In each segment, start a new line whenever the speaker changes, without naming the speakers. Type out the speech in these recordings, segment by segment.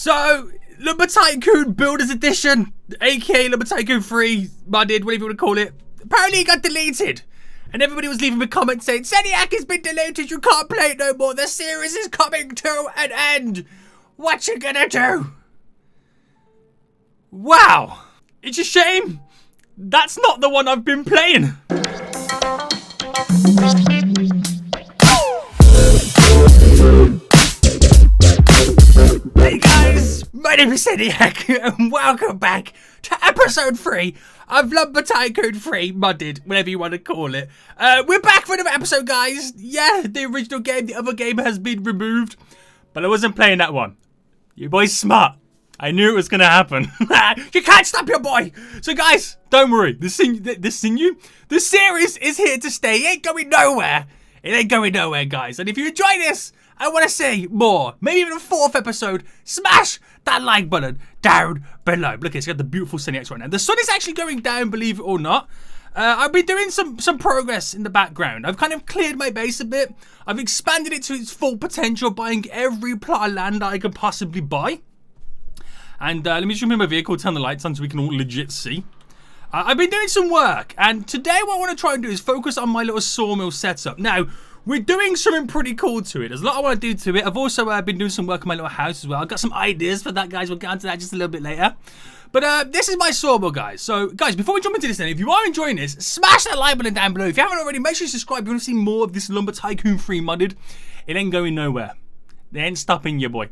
So, Lumber Tycoon Builders Edition, aka Lumber Tycoon 3, modded, whatever you want to call it, apparently it got deleted. And everybody was leaving me comments saying, SENIAC has been deleted, you can't play it no more, the series is coming to an end. What you gonna do? Wow. It's a shame. That's not the one I've been playing. Hey guys, my name is SENIAC and welcome back to episode 3 of Lumber Tycoon 3 modded, whatever you want to call it. We're back for another episode, guys. Yeah, the original game, the other game has been removed, but I wasn't playing that one. Your boy's smart. I knew it was going to happen. You can't stop your boy. So guys, don't worry. The series is here to stay. It ain't going nowhere. It ain't going nowhere, guys. And if you enjoy this, I want to see more. Maybe even a 4th episode. Smash that like button down below. Look, it's got the beautiful SENIACs right now. The sun is actually going down, believe it or not. I've been doing some progress in the background. I've kind of cleared my base a bit. I've expanded it to its full potential, buying every plot of land that I could possibly buy. And let me just remove my vehicle, turn the lights on so we can all legit see. I've been doing some work, and today what I want to try and do is focus on my little sawmill setup. Now, we're doing something pretty cool to it. There's a lot I want to do to it. I've also been doing some work on my little house as well. I've got some ideas for that, guys. We'll get onto that just a little bit later. But this is my sawmill, guys. So, guys, before we jump into this then, if you are enjoying this, smash that like button down below. If you haven't already, make sure you subscribe if you want to see more of this Lumber Tycoon 3 modded. It ain't going nowhere. They ain't stopping you, boy.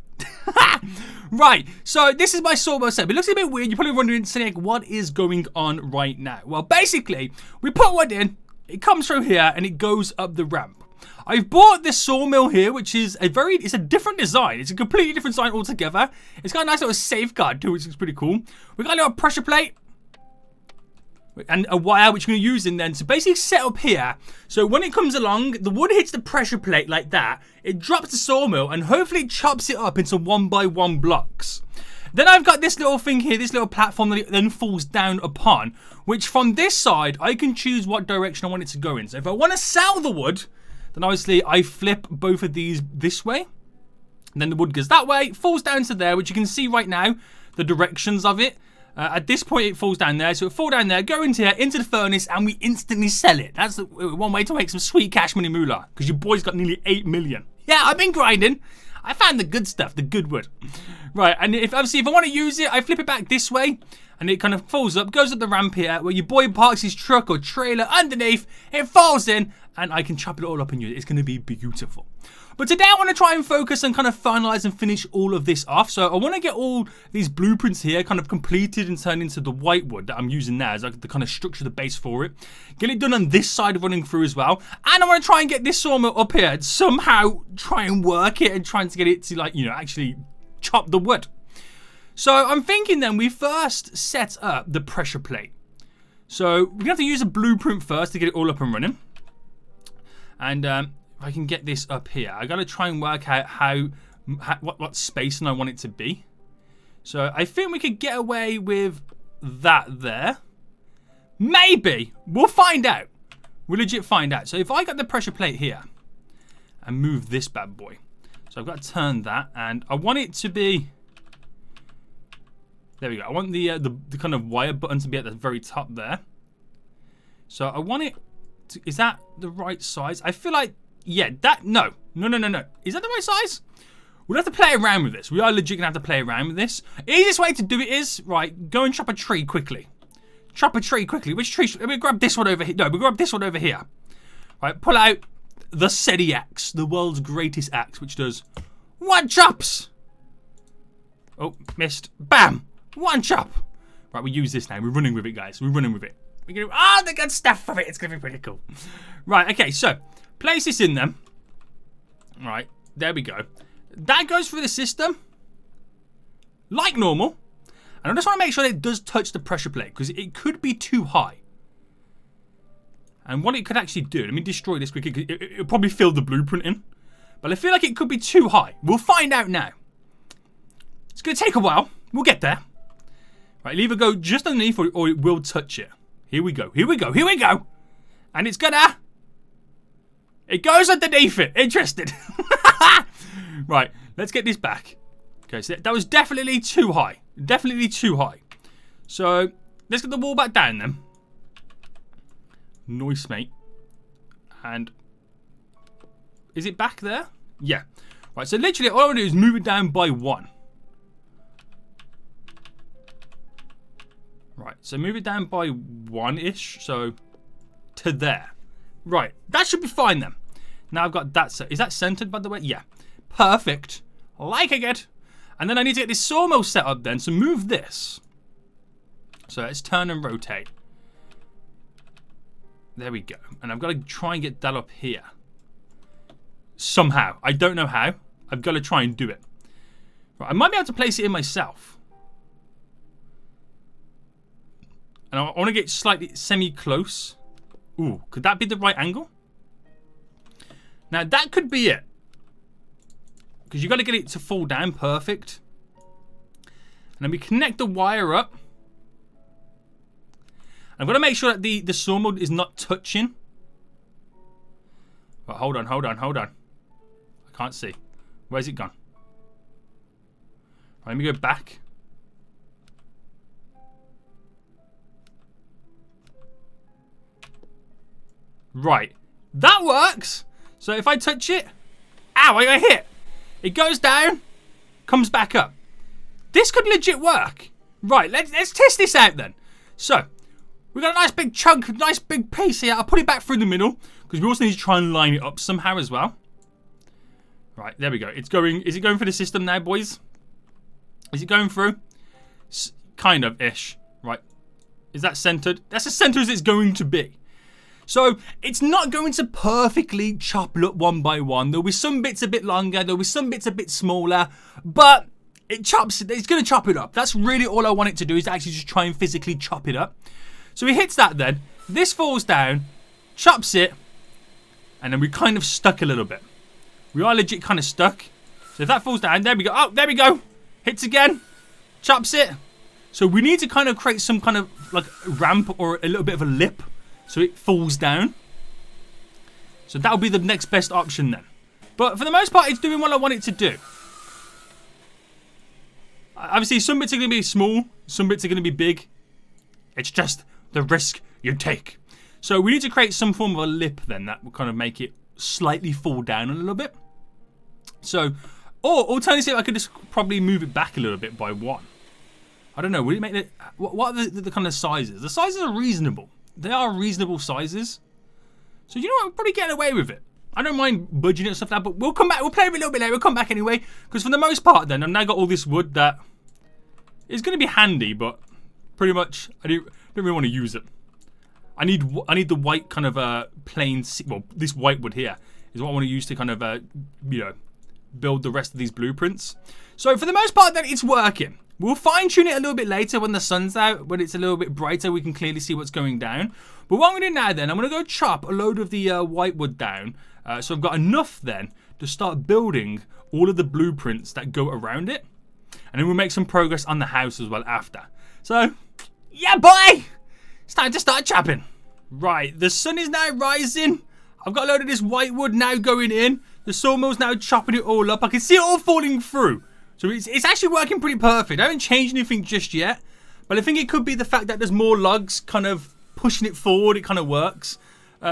Right, so this is my sawmill setup. It looks a bit weird. You're probably wondering, SENIAC, what is going on right now? Well, basically, we put wood in, it comes through here, and it goes up the ramp. I've bought this sawmill here, which is it's a different design. It's a completely different design altogether. It's got a nice little safeguard too, which is pretty cool. We've got a little pressure plate and a wire which we're going to use in then to basically set up here. So when it comes along, the wood hits the pressure plate like that. It drops the sawmill and hopefully chops it up into 1x1 blocks. Then I've got this little thing here, this little platform that it then falls down upon, which from this side, I can choose what direction I want it to go in. So if I want to sell the wood, then obviously I flip both of these this way. And then the wood goes that way, falls down to there, which you can see right now, the directions of it. At this point, it falls down there. So it falls down there, go into here, into the furnace, and we instantly sell it. That's one way to make some sweet cash money moolah, because your boy's got nearly 8 million. Yeah, I've been grinding. I found the good stuff, the good wood. Right, and if I want to use it, I flip it back this way, and it kind of falls up, goes up the ramp here, where your boy parks his truck or trailer underneath. It falls in, and I can chop it all up and use it. It's going to be beautiful. But today I want to try and focus and kind of finalize and finish all of this off. So I want to get all these blueprints here kind of completed and turned into the white wood that I'm using now as like the kind of structure, the base for it. Get it done on this side of running through as well. And I want to try and get this sawmill up here and somehow try and work it and trying to get it to, like, you know, actually chop the wood. So I'm thinking then we first set up the pressure plate. So we have to use a blueprint first to get it all up and running. And if I can get this up here, I got to try and work out what spacing I want it to be. So I think we could get away with that there. Maybe. We'll find out. We'll legit find out. So if I got the pressure plate here and move this bad boy. So I've got to turn that, and I want it to be... There we go. I want the kind of wire button to be at the very top there. So I want it to, is that the right size? I feel like, yeah, no. Is that the right size? We'll have to play around with this. We are legit going to have to play around with this. Easiest way to do it is, right, go and chop a tree quickly. Chop a tree quickly. Which tree? Let me grab this one over here. No, we'll grab this one over here. Right, pull out the SENIAC, the world's greatest axe, which does 1 chops. Oh, missed. Bam. 1 chop. Right, we use this now. We're running with it, guys. We're running with it. We're going to the good stuff of it. It's going to be pretty cool. Right, okay, so place this in them. Right, there we go. That goes through the system like normal. And I just want to make sure that it does touch the pressure plate, because it could be too high. And what it could actually do, let me destroy this quickly. It'll probably fill the blueprint in. But I feel like it could be too high. We'll find out now. It's going to take a while. We'll get there. Right, it'll either go just underneath or it will touch it. Here we go. Here we go. Here we go. And it's gonna... It goes underneath it. Interested. Right, let's get this back. Okay, so that was definitely too high. Definitely too high. So, let's get the wall back down then. Nice, mate. And... is it back there? Yeah. Right, so literally all I want to do is move it down by 1. Right, so move it down by 1-ish. So, to there. Right, that should be fine then. Now I've got that set. Is that centered, by the way? Yeah. Perfect. Liking it. And then I need to get this sawmill set up then. So move this. So let's turn and rotate. There we go. And I've got to try and get that up here. Somehow. I don't know how. I've got to try and do it. Right, I might be able to place it in myself. And I want to get slightly semi-close. Ooh, could that be the right angle? Now, that could be it. Because you've got to get it to fall down perfect. And then we connect the wire up. I've got to make sure that the sawmill is not touching. But hold on. I can't see. Where's it gone? Right, let me go back. Right. That works. So if I touch it... ow, I got hit. It goes down, comes back up. This could legit work. Right, let's test this out then. So, we got a nice big chunk, nice big piece here. I'll put it back through the middle, because we also need to try and line it up somehow as well. Right, there we go. It's going. Is it going for the system now, boys? Is it going through? Kind of-ish. Right. Is that centered? That's as centered as it's going to be. So, it's not going to perfectly chop up one by one. There'll be some bits a bit longer. There'll be some bits a bit smaller. But it's going to chop it up. That's really all I want it to do, is actually just try and physically chop it up. So, he hits that then. This falls down. Chops it. And then we're kind of stuck a little bit. We are legit kind of stuck. So, if that falls down, there we go. Oh, there we go. Hits again. Chops it. So, we need to kind of create some kind of like ramp or a little bit of a lip. So it falls down. So that'll be the next best option then. But for the most part, it's doing what I want it to do. Obviously, some bits are going to be small. Some bits are going to be big. It's just the risk you take. So we need to create some form of a lip then that will kind of make it slightly fall down a little bit. So, or alternatively, I could just probably move it back a little bit by 1. I don't know. Would it make it? What are the kind of sizes? The sizes are reasonable. They are reasonable sizes. So, you know what? We'll probably get away with it. I don't mind budging it and stuff like that, but we'll come back. We'll play with it a little bit later. We'll come back anyway. Because for the most part, then, I've now got all this wood that is going to be handy, but pretty much, I don't really want to use it. I need the white kind of plain, well, this white wood here is what I want to use to kind of, you know, build the rest of these blueprints. So, for the most part, then, it's working. We'll fine-tune it a little bit later when the sun's out, when it's a little bit brighter, we can clearly see what's going down. But what I'm going to do now then, I'm going to go chop a load of the white wood down. So I've got enough then to start building all of the blueprints that go around it. And then we'll make some progress on the house as well after. So, yeah boy! It's time to start chopping. Right, the sun is now rising. I've got a load of this white wood now going in. The sawmill's now chopping it all up. I can see it all falling through. So it's actually working pretty perfect. I haven't changed anything just yet. But I think it could be the fact that there's more lugs kind of pushing it forward. It kind of works.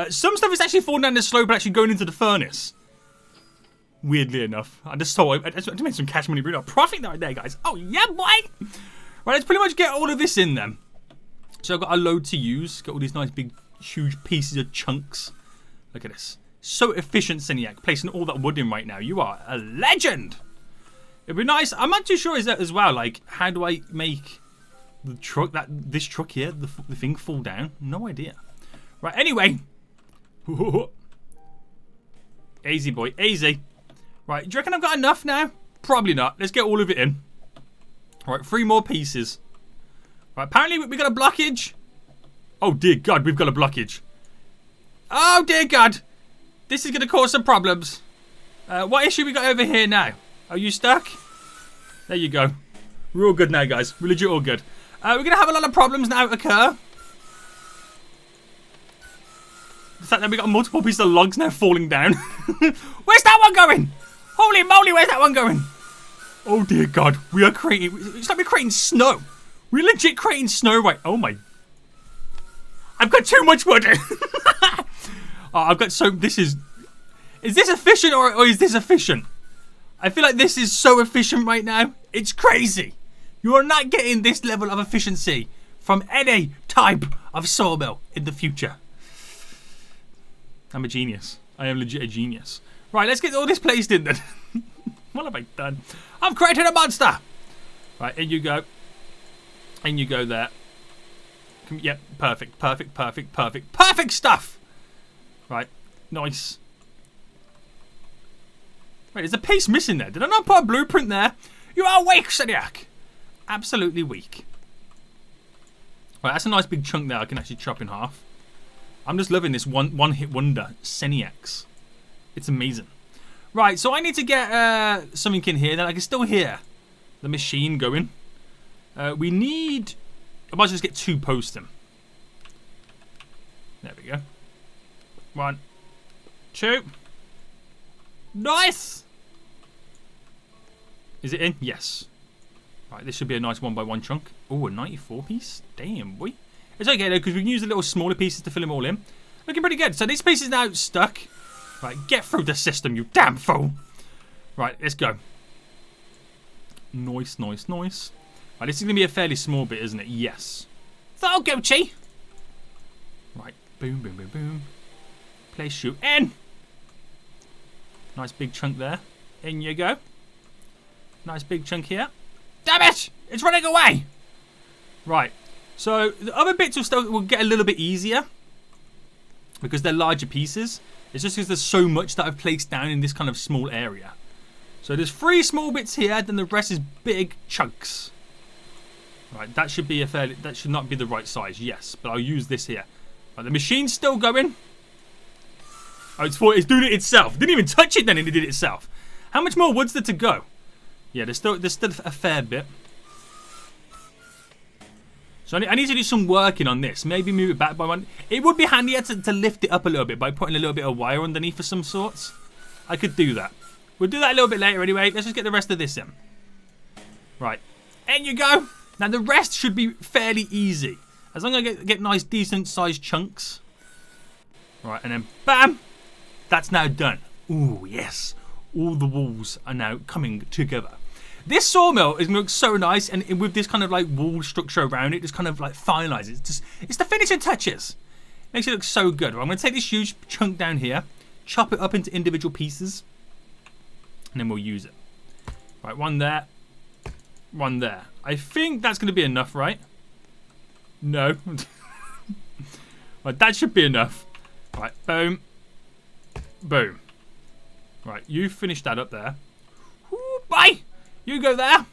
Some stuff is actually falling down the slope but actually going into the furnace. Weirdly enough. I just made some cash money real profit right there, guys. Oh, yeah, boy. Right, let's pretty much get all of this in then. So I've got a load to use. Got all these nice big, huge pieces of chunks. Look at this. So efficient, SENIAC. Placing all that wood in right now. You are a legend. It'd be nice. I'm not too sure is that as well. Like, how do I make the truck, this truck here, the thing fall down? No idea. Right, anyway. Easy, boy. Easy. Right, do you reckon I've got enough now? Probably not. Let's get all of it in. Right, 3 more pieces. Right, apparently we got a blockage. Oh, dear God, we've got a blockage. Oh, dear God. This is going to cause some problems. What issue we got over here now? Are you stuck? There you go. We're all good now, guys. We're legit all good. We're going to have a lot of problems now occur. The fact that we got multiple pieces of logs now falling down. Where's that one going? Holy moly, where's that one going? Oh dear God, we are creating, it's like we're creating snow. We're legit creating snow right, oh my. I've got too much wood. Oh, I've got so, is this efficient or is this efficient? I feel like this is so efficient right now. It's crazy. You are not getting this level of efficiency from any type of sawmill in the future. I'm a genius. I am legit a genius. Right, let's get all this placed in then. What have I done? I've created a monster. Right, in you go. In you go there. Yep, perfect, perfect, perfect, perfect, perfect stuff. Right, nice. Wait, there's a piece missing there. Did I not put a blueprint there? You are weak, SENIAC. Absolutely weak. Right, that's a nice big chunk there I can actually chop in half. I'm just loving this one-hit wonder, SENIACs. It's amazing. Right, so I need to get something in here. Then I can still hear the machine going. We need... I might just get 2 posts in. There we go. 1, 2. Nice! Is it in? Yes. Right, this should be a nice 1x1 chunk. Oh, a 94 piece? Damn, boy. It's okay though, because we can use the little smaller pieces to fill them all in. Looking pretty good. So this piece is now stuck. Right, get through the system, you damn fool. Right, let's go. Nice, nice, nice. Right, this is going to be a fairly small bit, isn't it? Yes. That'll go, Chi. Right, boom, boom, boom, boom. Place you in. Nice big chunk there. In you go. Nice big chunk here. Damn it! It's running away! Right. So, the other bits will get a little bit easier. Because they're larger pieces. It's just because there's so much that I've placed down in this kind of small area. So there's 3 small bits here, then the rest is big chunks. Right, that should be that should not be the right size, yes. But I'll use this here. Right, the machine's still going. Oh, it's doing it itself. Didn't even touch it then, and it did it itself. How much more wood's there to go? Yeah, there's still a fair bit. So I need to do some working on this. Maybe move it back by 1. It would be handier to lift it up a little bit by putting a little bit of wire underneath of some sorts. I could do that. We'll do that a little bit later anyway. Let's just get the rest of this in. Right. In you go. Now the rest should be fairly easy. As long as I get nice decent sized chunks. Right, and then bam. That's now done. Ooh, yes. All the walls are now coming together. This sawmill is going to look so nice, and with this kind of like wall structure around it, just kind of like finalizes. It's the finishing touches. Makes it look so good. Well, I'm going to take this huge chunk down here, chop it up into individual pieces, and then we'll use it. Right, 1 there, 1 there. I think that's going to be enough, right? No. Right, that should be enough. Right, boom, boom. Right, you finish that up there. Ooh, bye. You go there.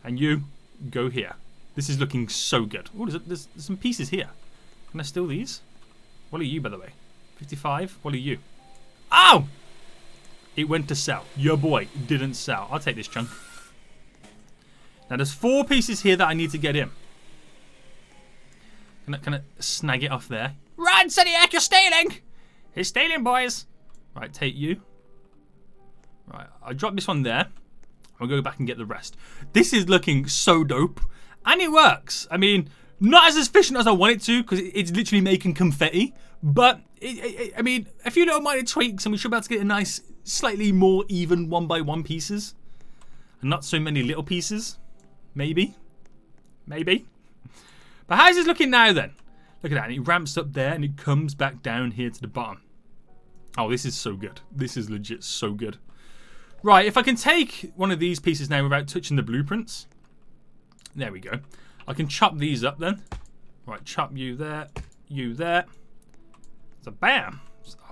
And you go here. This is looking so good. Oh, there's some pieces here. Can I steal these? What are you, by the way? 55? What are you? Oh! It went to sell. Your boy didn't sell. I'll take this chunk. Now, there's 4 pieces here that I need to get in. Can I snag it off there? Run, SENIAC, you're stealing! He's stealing, boys. Right, take you. Right, I'll drop this one there. I'll go back and get the rest. This is looking so dope. And it works. I mean, not as efficient as I want it to, because it's literally making confetti. But, I mean, a few little minor tweaks, and we should be able to get a nice, slightly more even 1x1 pieces. And not so many little pieces. Maybe. Maybe. But how's this looking now, then? Look at that. And it ramps up there, and it comes back down here to the bottom. Oh, this is so good. This is legit so good. Right, if I can take one of these pieces now without touching the blueprints. There we go. I can chop these up then. Right, chop you there, you there. So bam.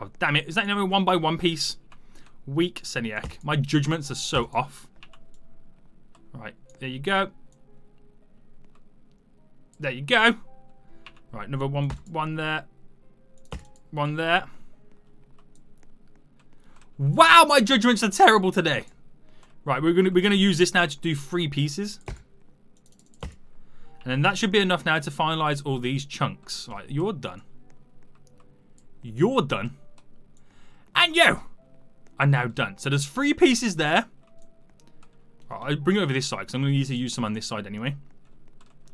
Oh, damn it. Is that another 1x1 piece? Weak, SENIAC. My judgments are so off. Right, there you go. There you go. Right, another one there. 1 there. Wow, my judgments are terrible today. Right, we're gonna use this now to do 3 pieces. And then that should be enough now to finalize all these chunks. Right, you're done. You're done. And you are now done. So there's 3 pieces there. Right, I'll bring it over this side because I'm going to use some on this side anyway.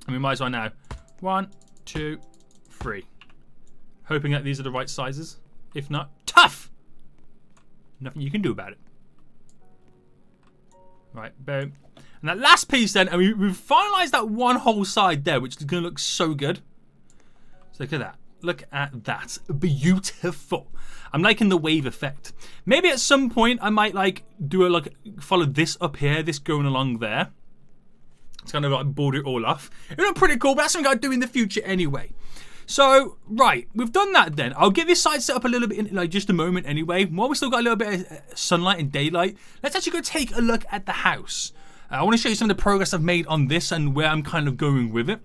And we might as well now. 1, 2, 3. Hoping that these are the right sizes. If not, tough! Nothing you can do about it. Right, boom. And that last piece then, and we've finalised that one whole side there, which is going to look so good. So look at that. Look at that. Beautiful. I'm liking the wave effect. Maybe at some point I might like do a follow this up here, this going along there. It's kind of like border it all off. It look pretty cool, but that's something I'll do in the future anyway. So, right, we've done that then. I'll get this side set up a little bit in like just a moment anyway. While we still got a little bit of sunlight and daylight, let's actually go take a look at the house. I want to show you some of the progress I've made on this and where I'm kind of going with it.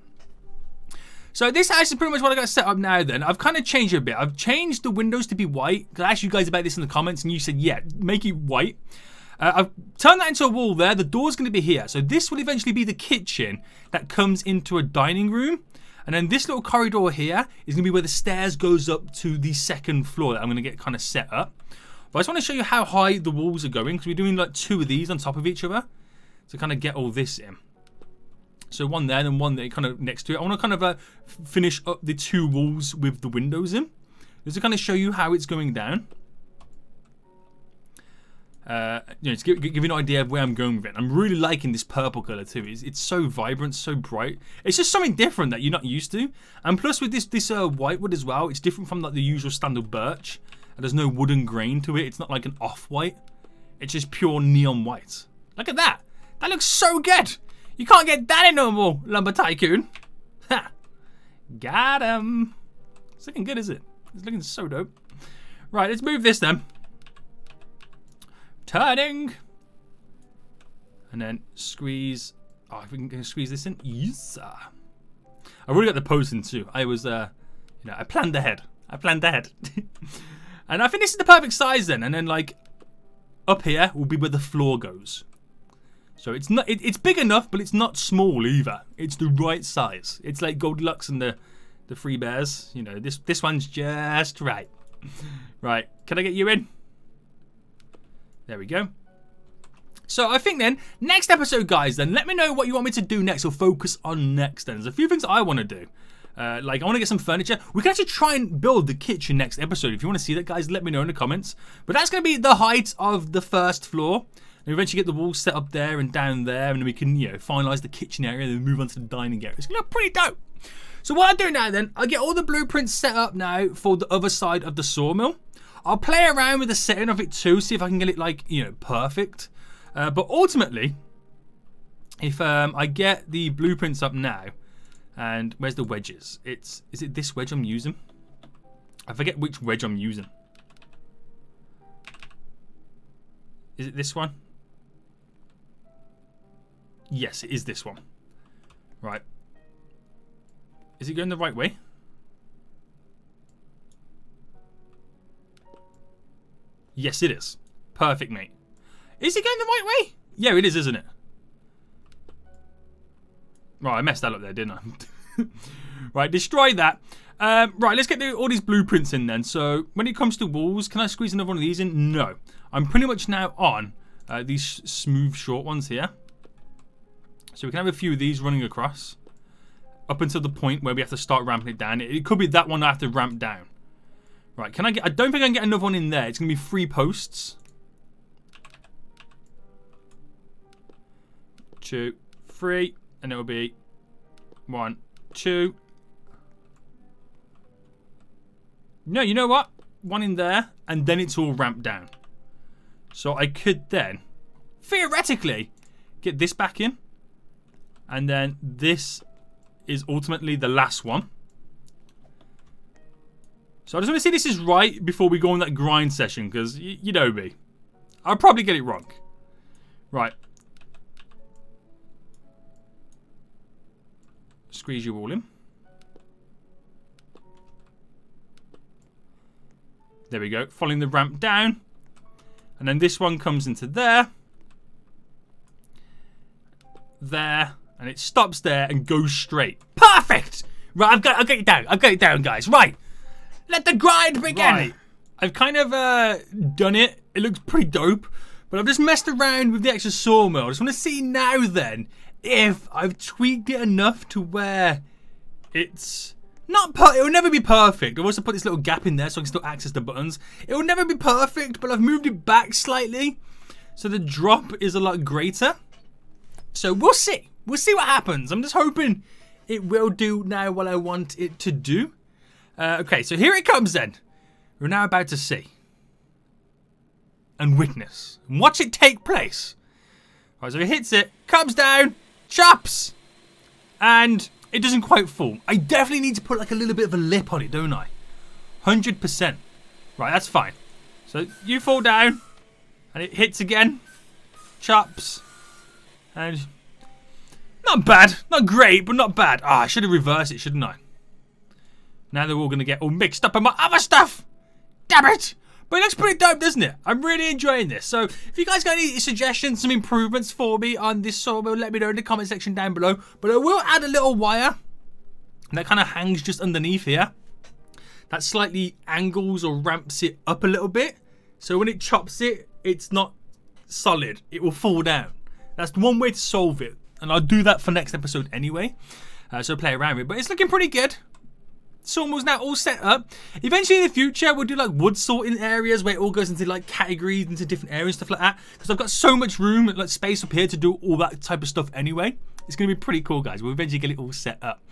So this house is pretty much what I got set up now then. I've kind of changed it a bit. I've changed the windows to be white. Because I asked you guys about this in the comments and you said, yeah, make it white. I've turned that into a wall there. The door's going to be here. So this will eventually be the kitchen that comes into a dining room. And then this little corridor here is going to be where the stairs goes up to the second floor that I'm going to get kind of set up. But I just want to show you how high the walls are going. Because we're doing like 2 of these on top of each other. To kind of get all this in. So one there and then one there kind of next to it. I want to kind of finish up the 2 walls with the windows in. Just to kind of show you how it's going down. To give you an idea of where I'm going with it. I'm really liking this purple colour too. It's so vibrant, so bright. It's just something different that you're not used to. And plus with this white wood as well, it's different from like the usual standard birch. And there's no wooden grain to it. It's not like an off-white. It's just pure neon white. Look at that. That looks so good. You can't get that in normal Lumber Tycoon. Ha! Got him. It's looking good, is it? It's looking so dope. Right, let's move this then. Turning. And then squeeze. Oh, if we can squeeze this in. Yes. I've already got the post in too. I was, I planned ahead. And I think this is the perfect size then. And then like up here will be where the floor goes. So it's not. It's big enough, but it's not small either. It's the right size. It's like Goldilocks and the 3 bears. You know, this one's just right. Right. Can I get you in? There we go. So I think then next episode, guys. Then let me know what you want me to do next or focus on next. Then there's a few things I want to do. Like I want to get some furniture. We can actually try and build the kitchen next episode. If you want to see that, guys, let me know in the comments. But that's going to be the height of the first floor. And eventually get the walls set up there and down there, and then we can, finalise the kitchen area and then move on to the dining area. It's going to look pretty dope. So what I'll do now then, I'll get all the blueprints set up now for the other side of the sawmill. I'll play around with the setting of it too, see if I can get it like, perfect. But ultimately, if I get the blueprints up now, and where's the wedges? Is it this wedge I'm using? I forget which wedge I'm using. Is it this one? Yes, it is this one. Right. Is it going the right way? Yes, it is. Perfect, mate. Is it going the right way? Yeah, it is, isn't it? Right, I messed that up there, didn't I? Right, destroy that. Right, let's get all these blueprints in then. So, when it comes to walls, can I squeeze another one of these in? No. I'm pretty much now on these smooth, short ones here. So we can have a few of these running across up until the point where we have to start ramping it down. It could be that one I have to ramp down. Right, can I get... I don't think I can get another one in there. It's going to be 3 posts. 2, 3. And it will be 1, 2. No, you know what? 1 in there. And then it's all ramped down. So I could then, theoretically, get this back in. And then this is ultimately the last one. So I just want to see this is right before we go on that grind session. Because you know me. I'll probably get it wrong. Right. Squeeze you all in. There we go. Following the ramp down. And then this one comes into there. There. And it stops there and goes straight. Perfect! Right, I've got it down. I've got it down, guys. Right. Let the grind begin. Right. I've kind of done it. It looks pretty dope. But I've just messed around with the extra sawmill. I just want to see now then if I've tweaked it enough to where it's not it will never be perfect. I've also put this little gap in there so I can still access the buttons. It will never be perfect, but I've moved it back slightly so the drop is a lot greater. So we'll see. We'll see what happens. I'm just hoping it will do now what I want it to do. Okay, so here it comes then. We're now about to see and witness and watch it take place. Right, so it hits it, comes down, chops, and it doesn't quite fall. I definitely need to put like a little bit of a lip on it, don't I? 100%. Right, that's fine. So you fall down, and it hits again, chops, and not bad, not great, but not bad. Ah, I should have reversed it, shouldn't I? Now they're all gonna get all mixed up in my other stuff. Damn it! But it looks pretty dope, doesn't it? I'm really enjoying this. So if you guys got any suggestions, some improvements for me on this sawmill, let me know in the comment section down below. But I will add a little wire that kind of hangs just underneath here. That slightly angles or ramps it up a little bit. So when it chops it, it's not solid. It will fall down. That's one way to solve it. And I'll do that for next episode anyway. So play around with it. But it's looking pretty good. Sawmill's now all set up. Eventually in the future we'll do like wood sorting areas where it all goes into like categories, into different areas, stuff like that, because I've got so much room and like space up here to do all that type of stuff anyway. It's gonna be pretty cool, guys. We'll eventually get it all set up.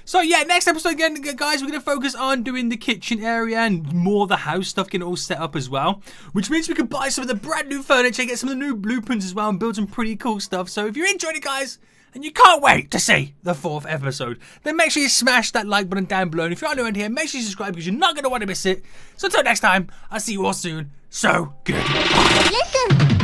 So yeah, next episode again, guys, we're gonna focus on doing the kitchen area and more of the house stuff, getting it all set up as well, which means we can buy some of the brand new furniture, get some of the new blueprints as well, and build some pretty cool stuff. So if you're enjoying it, guys, and you can't wait to see the 4th episode, then make sure you smash that like button down below. And if you're new around here, make sure you subscribe because you're not going to want to miss it. So until next time, I'll see you all soon. So good.
Listen.